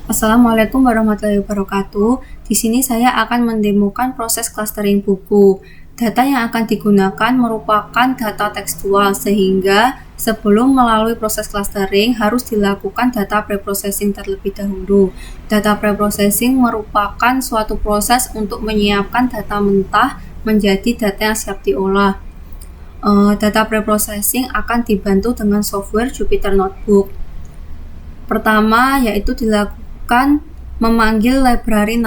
Assalamualaikum warahmatullahi wabarakatuh. Di sini saya akan mendemokan proses clustering buku. Data yang akan digunakan merupakan data tekstual, sehingga sebelum melalui proses clustering harus dilakukan data preprocessing terlebih dahulu. Data preprocessing merupakan suatu proses untuk menyiapkan data mentah menjadi data yang siap diolah. Data preprocessing akan dibantu dengan software Jupyter Notebook. Pertama yaitu dilakukan memanggil library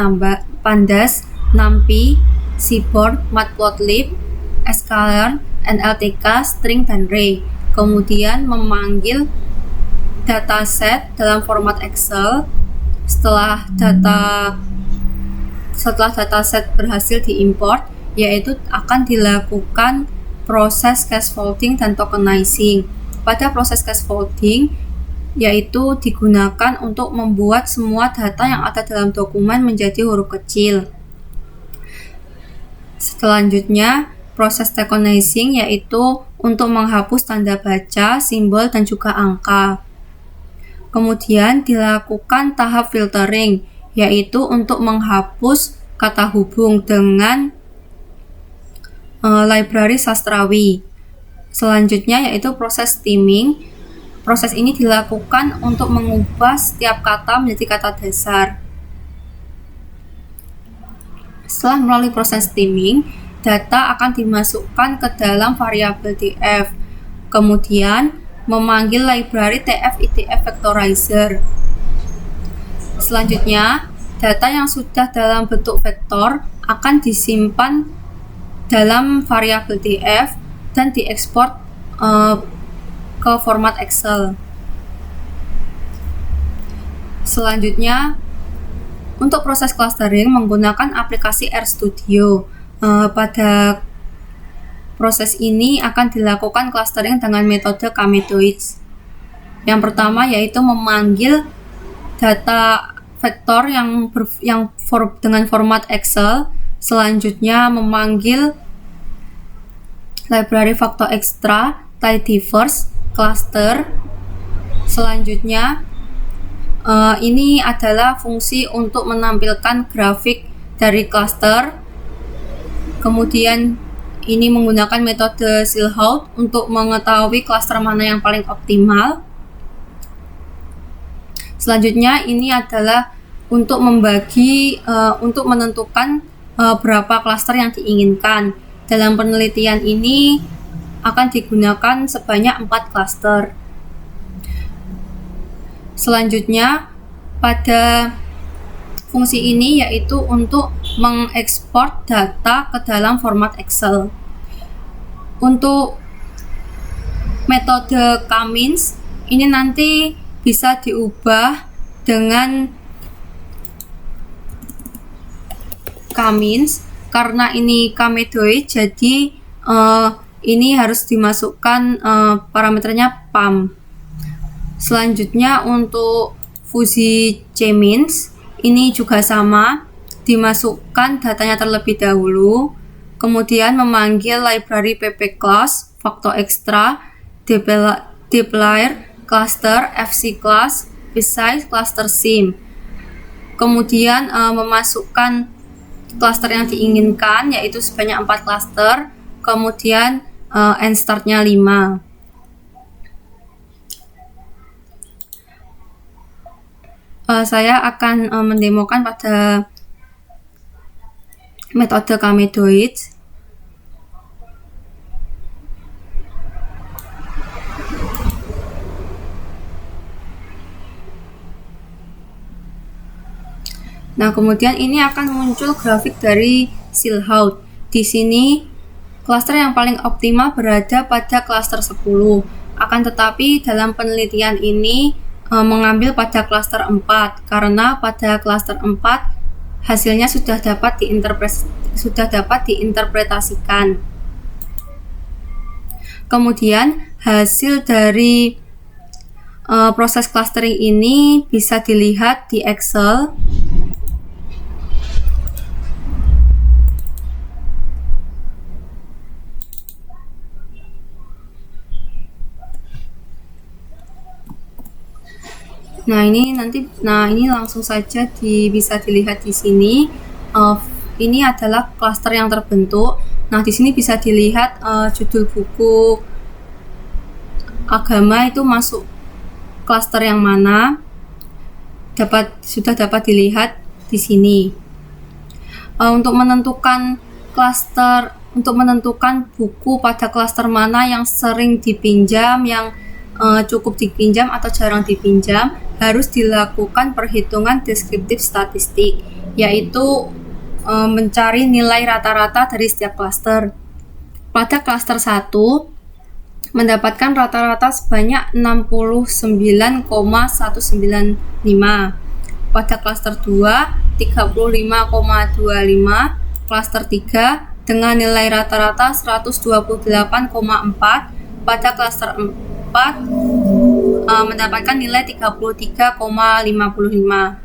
Pandas, NumPy, Seaborn, Matplotlib, sklearn, NLTK, string, dan array. Kemudian memanggil dataset dalam format Excel. Setelah dataset berhasil diimport, yaitu akan dilakukan proses scaffolding dan tokenizing. Pada proses scaffolding yaitu digunakan untuk membuat semua data yang ada dalam dokumen menjadi huruf kecil. Selanjutnya, proses tokenizing yaitu untuk menghapus tanda baca, simbol, dan juga angka. Kemudian dilakukan tahap filtering, yaitu untuk menghapus kata hubung dengan library sastrawi. Selanjutnya yaitu proses stemming. Proses ini dilakukan untuk mengubah setiap kata menjadi kata dasar. Setelah melalui proses stemming, data akan dimasukkan ke dalam variabel df. Kemudian memanggil library tf-idf vectorizer. Selanjutnya, data yang sudah dalam bentuk vektor akan disimpan dalam variabel df dan diekspor ke format Excel. Selanjutnya, untuk proses clustering menggunakan aplikasi RStudio. Pada proses ini akan dilakukan clustering dengan metode Kamedoids. Yang pertama yaitu memanggil data vektor dengan format Excel. Selanjutnya memanggil library factor extra, tidyverse, cluster. Selanjutnya ini adalah fungsi untuk menampilkan grafik dari cluster. Kemudian ini menggunakan metode Silhouette untuk mengetahui cluster mana yang paling optimal. Selanjutnya ini adalah untuk untuk menentukan berapa cluster yang diinginkan. Dalam penelitian ini akan digunakan sebanyak 4 cluster. Selanjutnya, pada fungsi ini yaitu untuk mengekspor data ke dalam format Excel. Untuk metode Kamins, ini nanti bisa diubah dengan Kamins karena ini Kamedoid, jadi ini harus dimasukkan parameternya PAM. Selanjutnya untuk fungsi Cmins ini juga sama, dimasukkan datanya terlebih dahulu, kemudian memanggil library ppclass, factor extra, dplyr, cluster, fcclass, besides cluster sim. Kemudian memasukkan cluster yang diinginkan yaitu sebanyak 4 cluster, kemudian end startnya 5. Saya akan mendemokan pada metode Kamedoids. Nah, kemudian ini akan muncul grafik dari Silhouette. Di sini cluster yang paling optimal berada pada cluster 10. Akan tetapi dalam penelitian ini mengambil pada cluster 4 karena pada cluster 4 hasilnya sudah dapat diinterpretasikan. Kemudian hasil dari proses clustering ini bisa dilihat di Excel. Ini langsung saja bisa dilihat di sini. Ini adalah klaster yang terbentuk. Nah, di sini bisa dilihat judul buku agama itu masuk klaster yang mana. Sudah dapat dilihat di sini. Untuk menentukan buku pada klaster mana yang sering dipinjam, yang cukup dipinjam atau jarang dipinjam, harus dilakukan perhitungan deskriptif statistik, yaitu mencari nilai rata-rata dari setiap klaster. Pada klaster 1 mendapatkan rata-rata sebanyak 69,195. Pada klaster 2 35,25. Klaster 3 dengan nilai rata-rata 128,4. Pada klaster 4 mendapatkan nilai 33,55.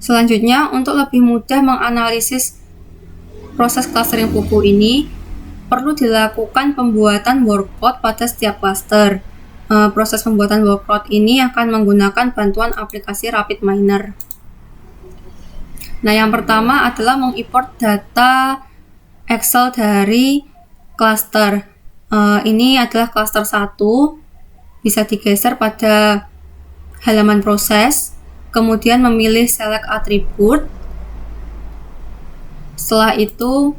Selanjutnya, untuk lebih mudah menganalisis proses clustering buku ini, perlu dilakukan pembuatan workload pada setiap cluster. Proses pembuatan workload ini akan menggunakan bantuan aplikasi RapidMiner. Nah, yang pertama adalah mengimport data Excel dari cluster. Ini adalah cluster 1, bisa digeser pada halaman proses, kemudian memilih select attribute. Setelah itu,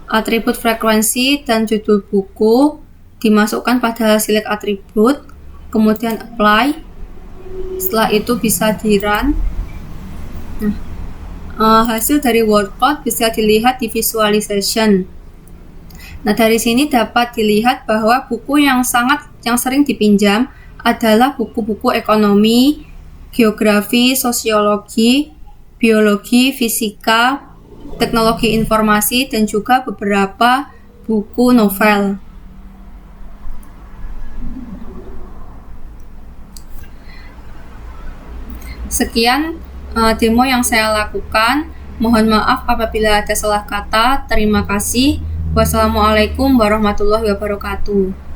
atribut frekuensi dan judul buku dimasukkan pada select attribute, kemudian apply. Setelah itu bisa di-run. Hasil dari workload bisa dilihat di visualization. Nah, dari sini dapat dilihat bahwa buku yang sering dipinjam adalah buku-buku ekonomi, geografi, sosiologi, biologi, fisika, teknologi informasi, dan juga beberapa buku novel. Sekian demo yang saya lakukan. Mohon maaf apabila ada salah kata. Terima kasih. Wassalamualaikum warahmatullahi wabarakatuh.